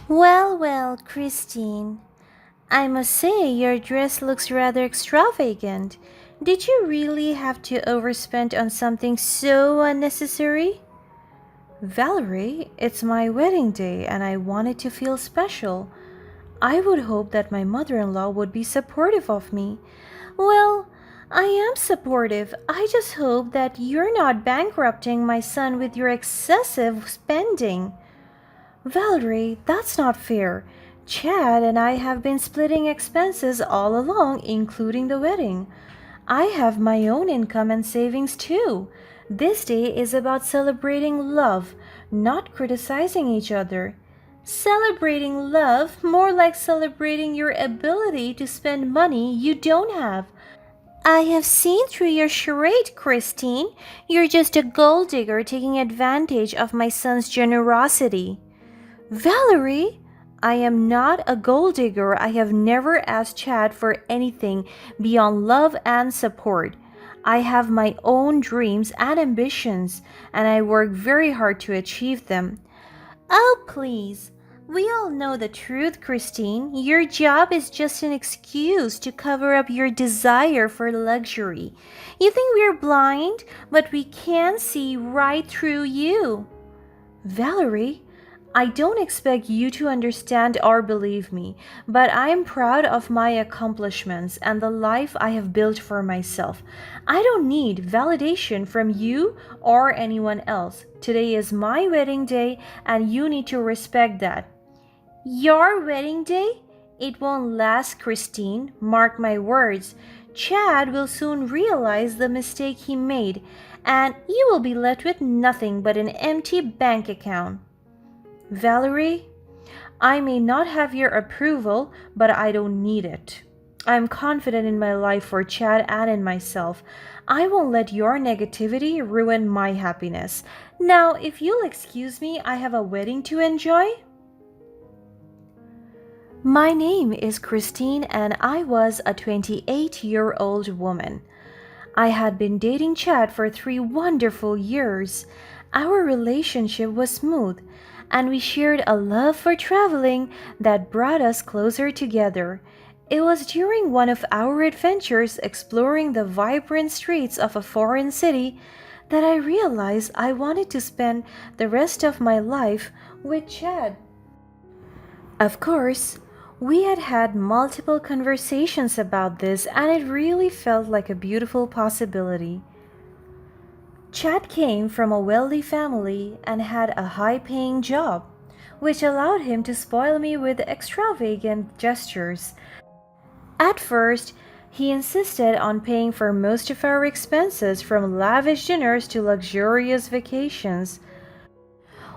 Well, well, Christine, I must say your dress looks rather extravagant. Did you really have to overspend on something so unnecessary? Valerie, it's my wedding day and I wanted to feel special. I would hope that my mother in law would be supportive of me. Well, I am supportive. I just hope that you're not bankrupting my son with your excessive spending. Valerie, that's not fair. Chad and I have been splitting expenses all along, including the wedding. I have my own income and savings too. This day is about celebrating love, not criticizing each other. Celebrating love, more like celebrating your ability to spend money you don't have. I have seen through your charade, Christine. You're just a gold digger taking advantage of my son's generosity. Valerie, I am not a gold digger. I have never asked Chad for anything beyond love and support. I have my own dreams and ambitions, and I work very hard to achieve them. Oh, please. We all know the truth, Christine. Your job is just an excuse to cover up your desire for luxury. You think we're blind, but we can see right through you. Valerie, I don't expect you to understand or believe me, but I am proud of my accomplishments and the life I have built for myself. I don't need validation from you or anyone else. Today is my wedding day, and you need to respect that. Your wedding day? It won't last, Christine. Mark my words. Chad will soon realize the mistake he made, and you will be left with nothing but an empty bank account. Valerie, I may not have your approval, but I don't need it. I'm confident in my life for Chad and in myself. I won't let your negativity ruin my happiness. Now, if you'll excuse me, I have a wedding to enjoy. My name is Christine, and I was a 28-year-old woman. I had been dating Chad for 3 wonderful years. Our relationship was smooth, and we shared a love for traveling that brought us closer together. It was during one of our adventures exploring the vibrant streets of a foreign city that I realized I wanted to spend the rest of my life with Chad. Of course, we had had multiple conversations about this, and it really felt like a beautiful possibility. Chad came from a wealthy family and had a high paying job, which allowed him to spoil me with extravagant gestures. At first, he insisted on paying for most of our expenses, from lavish dinners to luxurious vacations.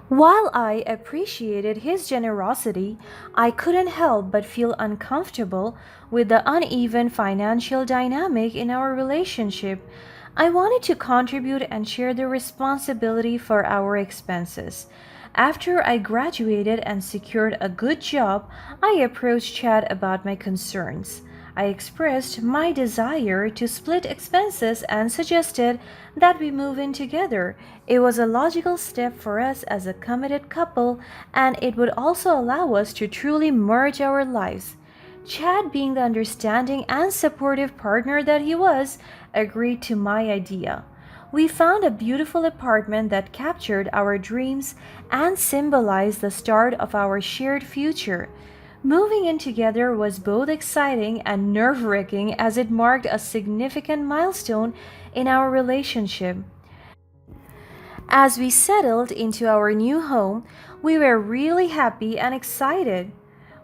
While I appreciated his generosity, I couldn't help but feel uncomfortable with the uneven financial dynamic in our relationship. I wanted to contribute and share the responsibility for our expenses. After I graduated and secured a good job, I approached Chad about my concerns. I expressed my desire to split expenses and suggested that we move in together. It was a logical step for us as a committed couple, and it would also allow us to truly merge our lives. Chad, being the understanding and supportive partner that he was, agreed to my idea. We found a beautiful apartment that captured our dreams and symbolized the start of our shared future. Moving in together was both exciting and nerve wracking, as it marked a significant milestone in our relationship. As we settled into our new home, we were really happy and excited.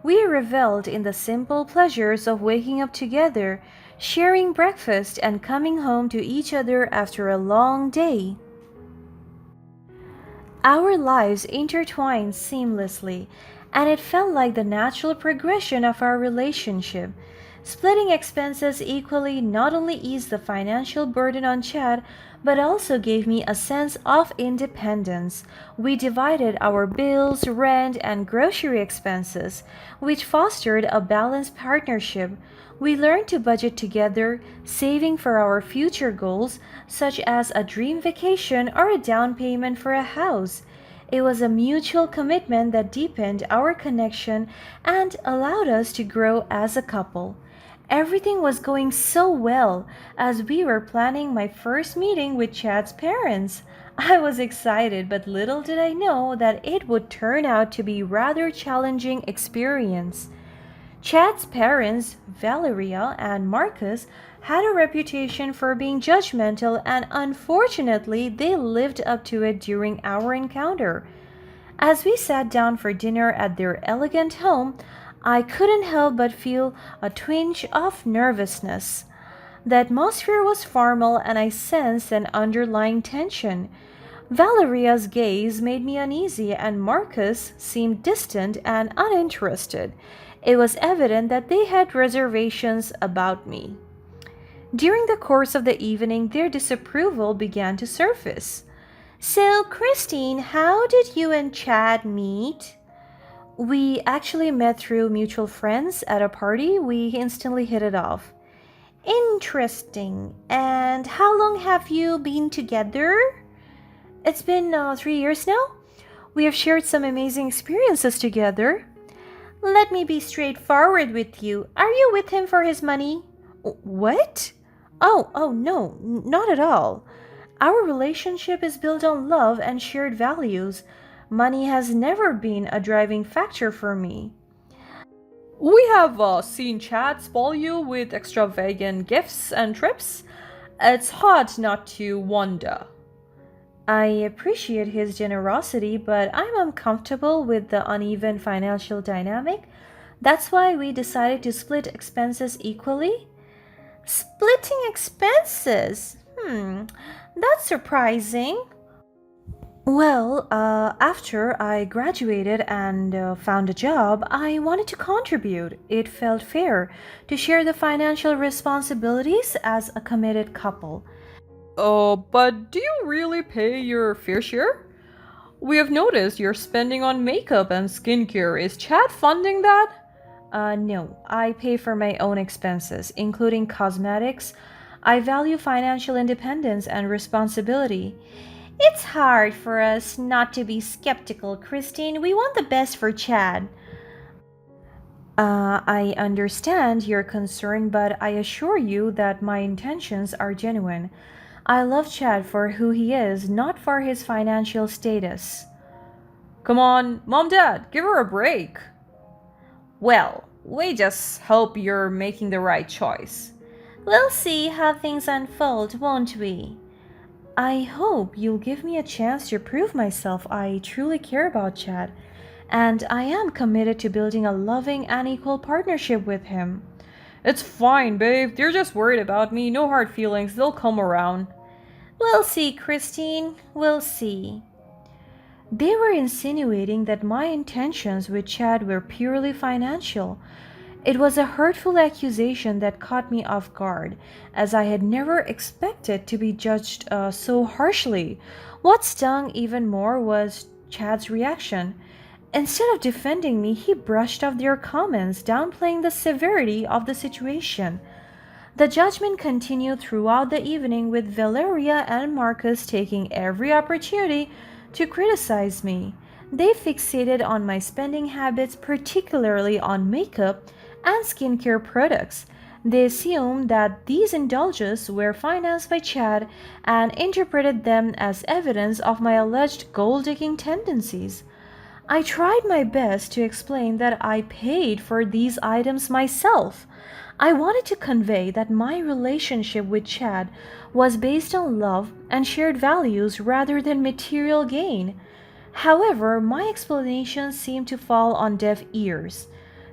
We reveled in the simple pleasures of waking up together, sharing breakfast, and coming home to each other after a long day. Our lives intertwined seamlessly, and it felt like the natural progression of our relationship. Splitting expenses equally not only eased the financial burden on Chad, but also gave me a sense of independence. We divided our bills, rent, and grocery expenses, which fostered a balanced partnership. We learned to budget together, saving for our future goals, such as a dream vacation or a down payment for a house. It was a mutual commitment that deepened our connection and allowed us to grow as a couple. Everything was going so well as we were planning my first meeting with Chad's parents. I was excited, but little did I know that it would turn out to be rather challenging experience. Chad's parents, Valeria and Marcus, had a reputation for being judgmental, and unfortunately, they lived up to it during our encounter. As we sat down for dinner at their elegant home, I couldn't help but feel a twinge of nervousness. The atmosphere was formal, and I sensed an underlying tension. Valeria's gaze made me uneasy, and Marcus seemed distant and uninterested. It was evident that they had reservations about me. During the course of the evening, their disapproval began to surface. So, Christine, how did you and Chad meet? We actually met through mutual friends at a party. We instantly hit it off. Interesting. And how long have you been together? It's been 3 years now. We have shared some amazing experiences together. Let me be straightforward with you. Are you with him for his money? What? Oh, no, not at all. Our relationship is built on love and shared values. Money has never been a driving factor for me. We have seen Chad spoil you with extravagant gifts and trips. It's hard not to wonder. I appreciate his generosity, but I'm uncomfortable with the uneven financial dynamic. That's why we decided to split expenses equally. Splitting expenses? That's surprising. Well, after I graduated and found a job, I wanted to contribute. It felt fair to share the financial responsibilities as a committed couple. But do you really pay your fair share? We have noticed you're spending on makeup and skincare. Is Chad funding that? No, I pay for my own expenses, including cosmetics. I value financial independence and responsibility. It's hard for us not to be skeptical, Christine. We want the best for Chad. I understand your concern, but I assure you that my intentions are genuine. I love Chad for who he is, not for his financial status. Come on, Mom, Dad, give her a break. Well, we just hope you're making the right choice. We'll see how things unfold, won't we? I hope you'll give me a chance to prove myself. I truly care about Chad, and I am committed to building a loving and equal partnership with him. It's fine, babe. They're just worried about me. No hard feelings. They'll come around. We'll see, Christine. We'll see. They were insinuating that my intentions with Chad were purely financial. It was a hurtful accusation that caught me off guard, as I had never expected to be judged so harshly. What stung even more was Chad's reaction. Instead of defending me, he brushed off their comments, downplaying the severity of the situation. The judgment continued throughout the evening, with Valeria and Marcus taking every opportunity to criticize me. They fixated on my spending habits, particularly on makeup and skincare products. They assumed that these indulgences were financed by Chad and interpreted them as evidence of my alleged gold digging tendencies. I tried my best to explain that I paid for these items myself. I wanted to convey that my relationship with Chad was based on love and shared values rather than material gain. However, my explanation seemed to fall on deaf ears.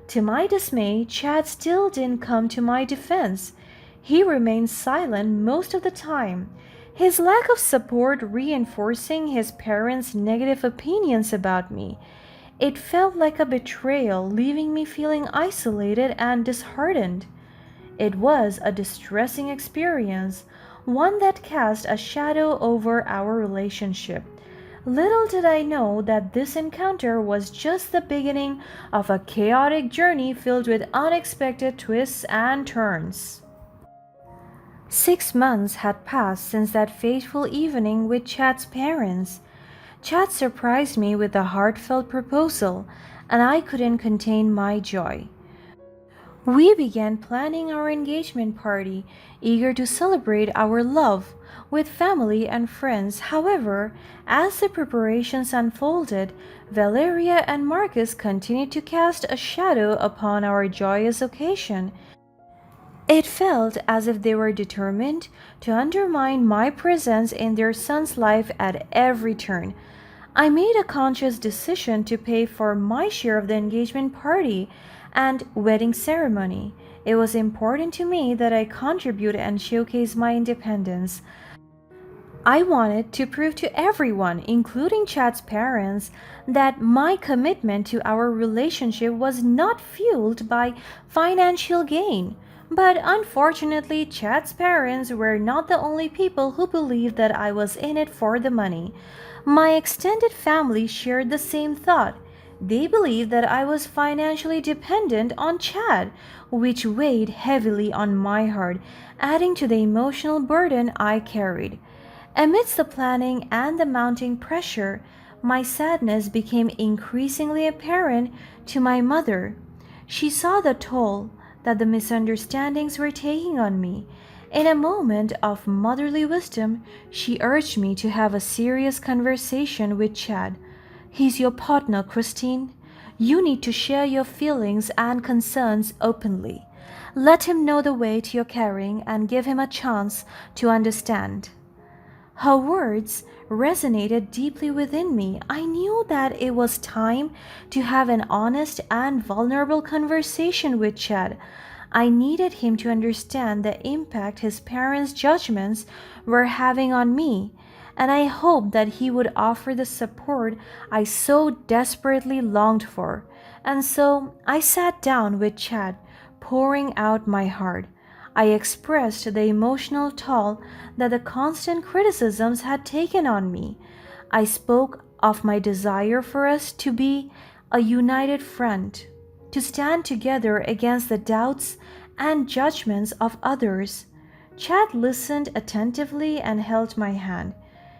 To my dismay, Chad still didn't come to my defense. He remained silent most of the time, his lack of support reinforcing his parents' negative opinions about me. It felt like a betrayal, leaving me feeling isolated and disheartened. It was a distressing experience, one that cast a shadow over our relationship. Little did I know that this encounter was just the beginning of a chaotic journey filled with unexpected twists and turns. 6 months had passed since that fateful evening with Chad's parents. Chad surprised me with a heartfelt proposal, and I couldn't contain my joy. We began planning our engagement party, eager to celebrate our love with family and friends. However, as the preparations unfolded, Valeria and Marcus continued to cast a shadow upon our joyous occasion. It felt as if they were determined to undermine my presence in their son's life at every turn. I made a conscious decision to pay for my share of the engagement party and wedding ceremony. It was important to me that I contribute and showcase my independence. I wanted to prove to everyone, including Chad's parents, that my commitment to our relationship was not fueled by financial gain. But unfortunately, Chad's parents were not the only people who believed that I was in it for the money. My extended family shared the same thought. They believed that I was financially dependent on Chad, which weighed heavily on my heart, adding to the emotional burden I carried. Amidst the planning and the mounting pressure, my sadness became increasingly apparent to my mother. She saw the toll that the misunderstandings were taking on me. In a moment of motherly wisdom, she urged me to have a serious conversation with Chad. He's your partner, Christine. You need to share your feelings and concerns openly. Let him know the weight you're carrying and give him a chance to understand. Her words resonated deeply within me. I knew that it was time to have an honest and vulnerable conversation with Chad. I needed him to understand the impact his parents' judgments were having on me, and I hoped that he would offer the support I so desperately longed for. And so I sat down with Chad, pouring out my heart. I expressed the emotional toll that the constant criticisms had taken on me. I spoke of my desire for us to be a united front, to stand together against the doubts and judgments of others. Chad listened attentively and held my hand.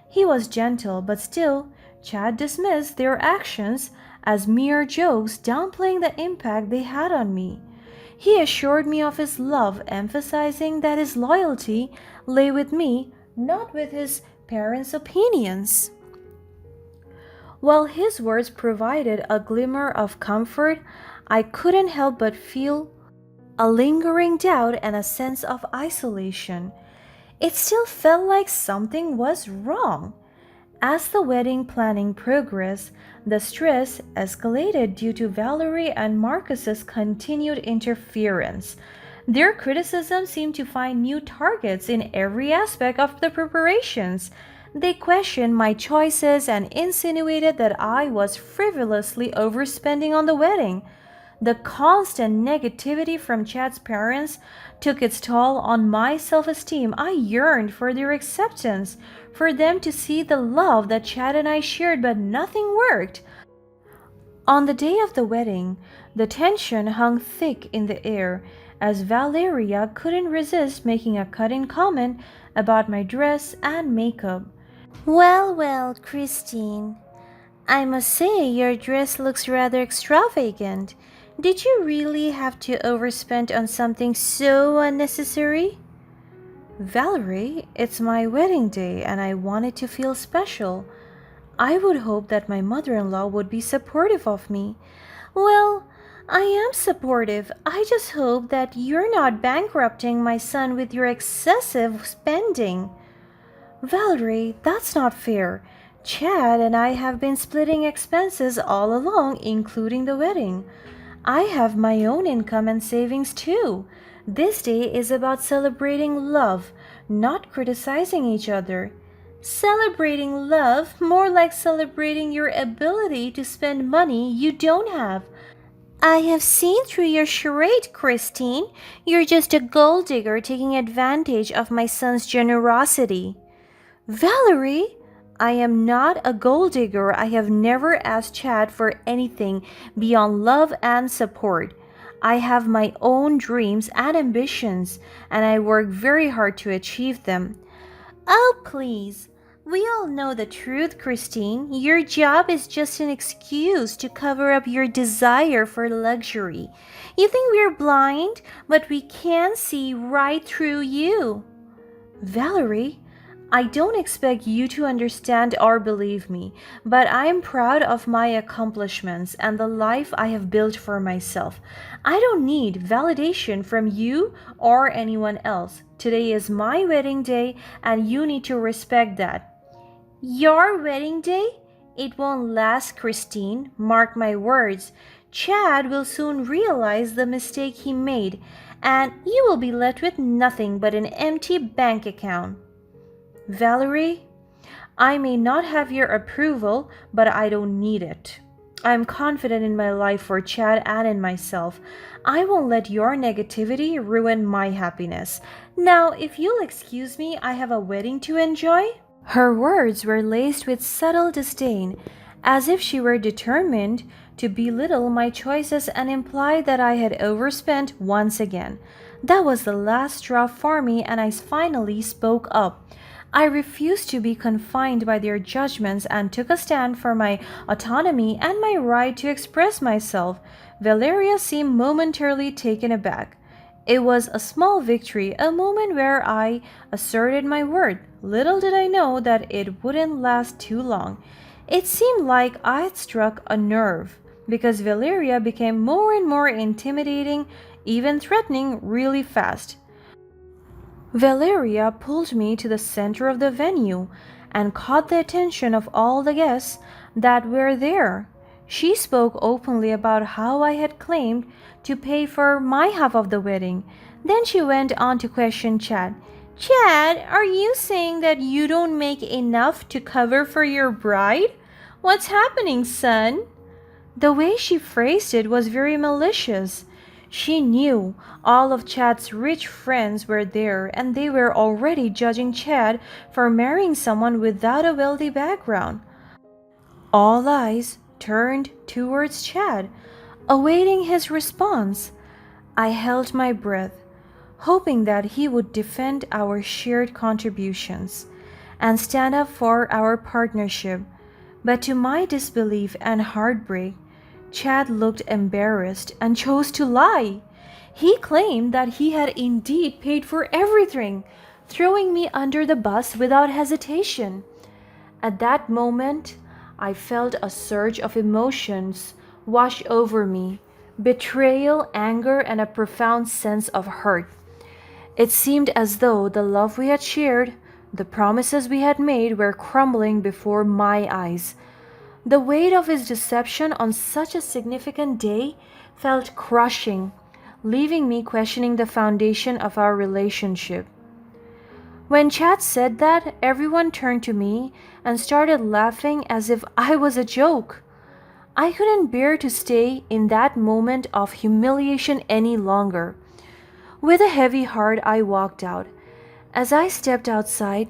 He was gentle, but still, Chad dismissed their actions as mere jokes, downplaying the impact they had on me. He assured me of his love, emphasizing that his loyalty lay with me, not with his parents' opinions. While his words provided a glimmer of comfort, I couldn't help but feel a lingering doubt and a sense of isolation. It still felt like something was wrong. As the wedding planning progressed, the stress escalated due to Valerie and Marcus's continued interference. Their criticism seemed to find new targets in every aspect of the preparations. They questioned my choices and insinuated that I was frivolously overspending on the wedding. The constant negativity from Chad's parents took its toll on my self esteem. I yearned for their acceptance, for them to see the love that Chad and I shared, but nothing worked. On the day of the wedding, the tension hung thick in the air as Valeria couldn't resist making a cutting comment about my dress and makeup. Well, well, Christine, I must say your dress looks rather extravagant. Did you really have to overspend on something so unnecessary? Valerie, it's my wedding day and I want it to feel special. I would hope that my mother in law would be supportive of me. Well, I am supportive. I just hope that you're not bankrupting my son with your excessive spending. Valerie, that's not fair. Chad and I have been splitting expenses all along, including the wedding. I have my own income and savings too. This day is about celebrating love, not criticizing each other. Celebrating love, more like celebrating your ability to spend money you don't have. I have seen through your charade, Christine. You're just a gold digger taking advantage of my son's generosity. Valerie, I am not a gold digger. I have never asked Chad for anything beyond love and support. I have my own dreams and ambitions, and I work very hard to achieve them. Oh, please. We all know the truth, Christine. Your job is just an excuse to cover up your desire for luxury. You think we're blind, but we can see right through you. Valerie, I don't expect you to understand or believe me, but I am proud of my accomplishments and the life I have built for myself. I don't need validation from you or anyone else. Today is my wedding day, and you need to respect that. Your wedding day? It won't last, Christine. Mark my words. Chad will soon realize the mistake he made, and you will be left with nothing but an empty bank account. Valerie, I may not have your approval, but I don't need it. I'm confident in my life for Chad and in myself. I won't let your negativity ruin my happiness. Now, if you'll excuse me, I have a wedding to enjoy. Her words were laced with subtle disdain, as if she were determined to belittle my choices and imply that I had overspent once again. That was the last straw for me, and I finally spoke up. I refused to be confined by their judgments and took a stand for my autonomy and my right to express myself. Valeria seemed momentarily taken aback. It was a small victory, a moment where I asserted my word. Little did I know that it wouldn't last too long. It seemed like I had struck a nerve, because Valeria became more and more intimidating, even threatening, really fast. Valeria pulled me to the center of the venue and caught the attention of all the guests that were there. She spoke openly about how I had claimed to pay for my half of the wedding. Then she went on to question Chad. Chad, are you saying that you don't make enough to cover for your bride? What's happening, son? The way she phrased it was very malicious. She knew all of Chad's rich friends were there, and they were already judging Chad for marrying someone without a wealthy background. All eyes turned towards Chad, awaiting his response. I held my breath, hoping that he would defend our shared contributions and stand up for our partnership. But to my disbelief and heartbreak, Chad looked embarrassed and chose to lie. He claimed that he had indeed paid for everything, throwing me under the bus without hesitation. At that moment, I felt a surge of emotions wash over me: betrayal, anger, and a profound sense of hurt. It seemed as though the love we had shared, the promises we had made, were crumbling before my eyes. The weight of his deception on such a significant day felt crushing, leaving me questioning the foundation of our relationship. When Chad said that, everyone turned to me and started laughing as if I was a joke. I couldn't bear to stay in that moment of humiliation any longer. With a heavy heart, I walked out. As I stepped outside,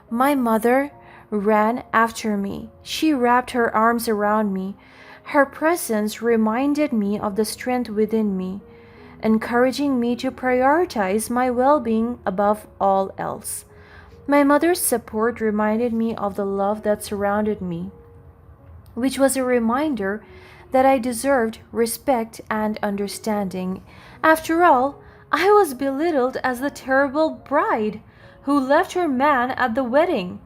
my mother ran after me. She wrapped her arms around me. Her presence reminded me of the strength within me, encouraging me to prioritize my well-being above all else. My mother's support reminded me of the love that surrounded me, which was a reminder that I deserved respect and understanding. After all, I was belittled as the terrible bride who left her man at the wedding.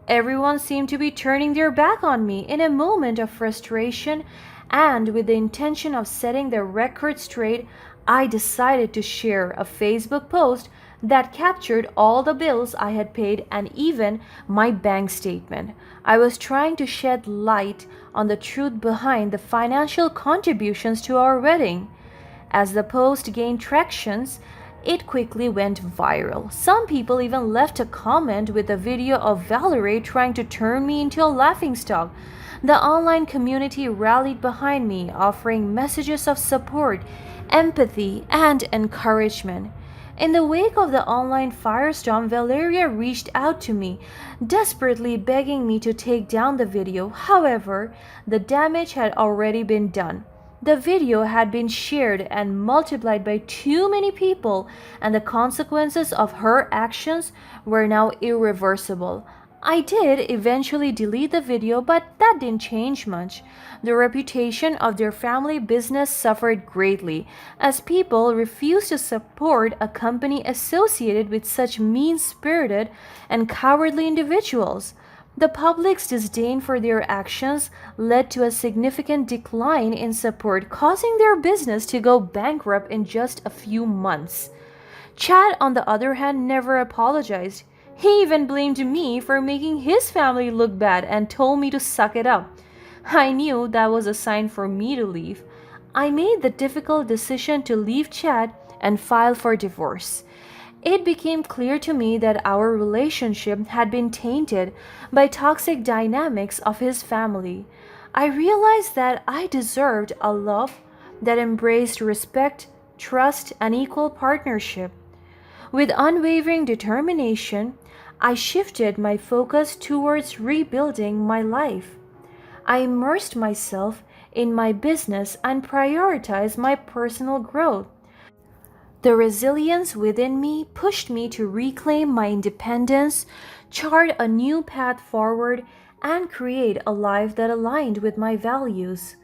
Everyone seemed to be turning their back on me. In a moment of frustration and with the intention of setting the record straight, I decided to share a Facebook post that captured all the bills I had paid and even my bank statement. I was trying to shed light on the truth behind the financial contributions to our wedding. As the post gained traction, it quickly went viral. Some people even left a comment with a video of Valerie trying to turn me into a laughingstock. The online community rallied behind me, offering messages of support, empathy, and encouragement. In the wake of the online firestorm, Valeria reached out to me, desperately begging me to take down the video. However, the damage had already been done. The video had been shared and multiplied by too many people, and the consequences of her actions were now irreversible. I did eventually delete the video, but that didn't change much. The reputation of their family business suffered greatly, as people refused to support a company associated with such mean spirited and cowardly individuals. The public's disdain for their actions led to a significant decline in support, causing their business to go bankrupt in just a few months. Chad, on the other hand, never apologized. He even blamed me for making his family look bad and told me to suck it up. I knew that was a sign for me to leave. I made the difficult decision to leave Chad and file for divorce. It became clear to me that our relationship had been tainted by toxic dynamics of his family. I realized that I deserved a love that embraced respect, trust, and equal partnership. With unwavering determination, I shifted my focus towards rebuilding my life. I immersed myself in my business and prioritized my personal growth. The resilience within me pushed me to reclaim my independence, chart a new path forward, and create a life that aligned with my values.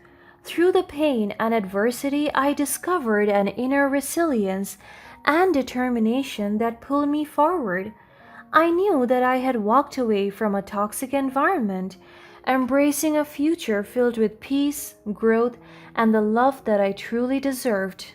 Through the pain and adversity, I discovered an inner resilience and determination that pulled me forward. I knew that I had walked away from a toxic environment, embracing a future filled with peace, growth, and the love that I truly deserved.